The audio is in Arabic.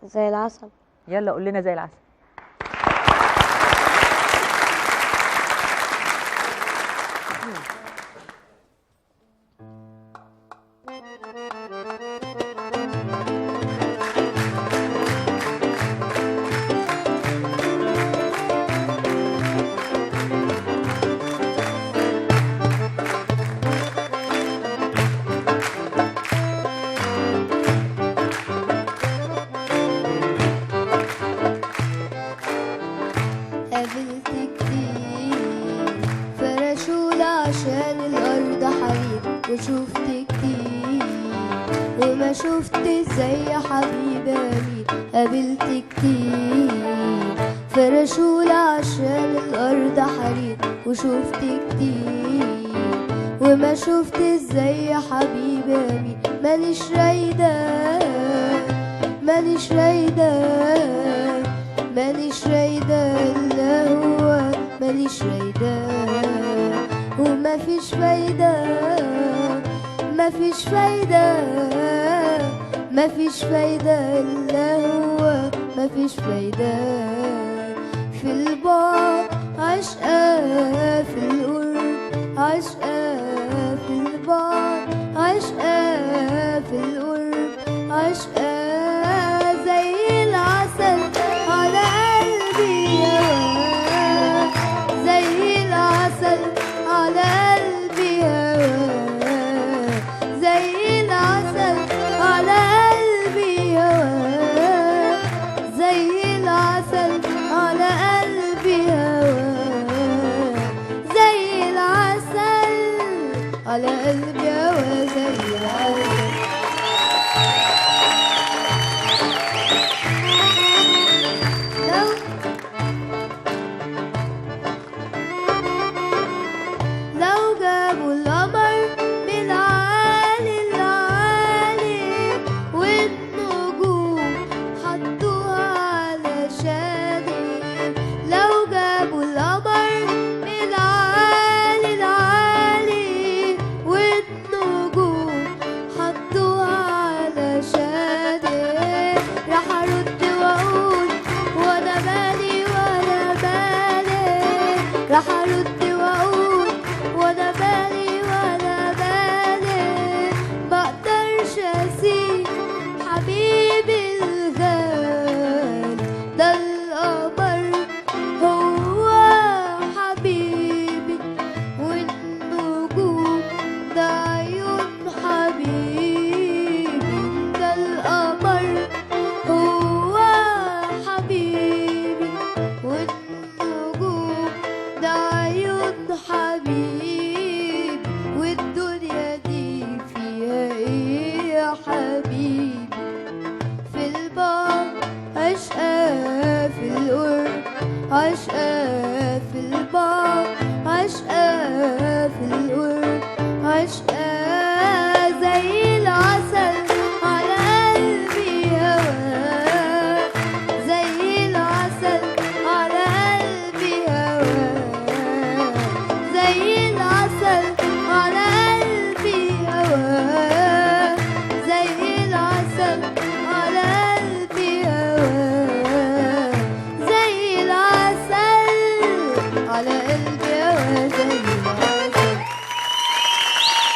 زي العسل. يلا قول لنا زي العسل. قابلت كتير فرشولة عشان الأرض حرير، وشوفت كتير وما شفت زي حبيبي أمين. قابلت كتير فرشولة عشان الأرض حرير، وشوفت كتير وما شفت زي حبيبي أمين. مانيش رايدة مانيش رايدة مانيش رايدة إلا هو، مانيش رايدة وما فيش فايدة، ما فيش فايدة، ما فيش فايدة إلا هو، ما فيش فايدة. في البعد عشقة، في القرب عشقة، في البعد عشقة، في القرب عشقة. زي العسل على قلبي هوا، زي العسل على قلبي هوا، زي العسل على قلبي هوا، زي العسل على قلبي هوا، زي العسل على قلبي هوا، زي العسل. لو جابوا القمر من عالي العالي والنجوم حطوها على شادي، لو جابوا القمر من عالي العالي والنجوم حطوها على شادي، راح ارد واقول وانا مالي وانا مالي، راح ارد واقول وانا بالي وانا بالي. مقدرش اسيب حبيبي الغالي، ده القمر هو حبيبي والنجوم ده عيون حبيبي، ده القمر هو حبيبي والنجوم ده عيون حبيبي. والدنيا دي فيها ايه يا حبيبي؟ في البعد عشقة، في القرب عشقة، في البعد عشقة، في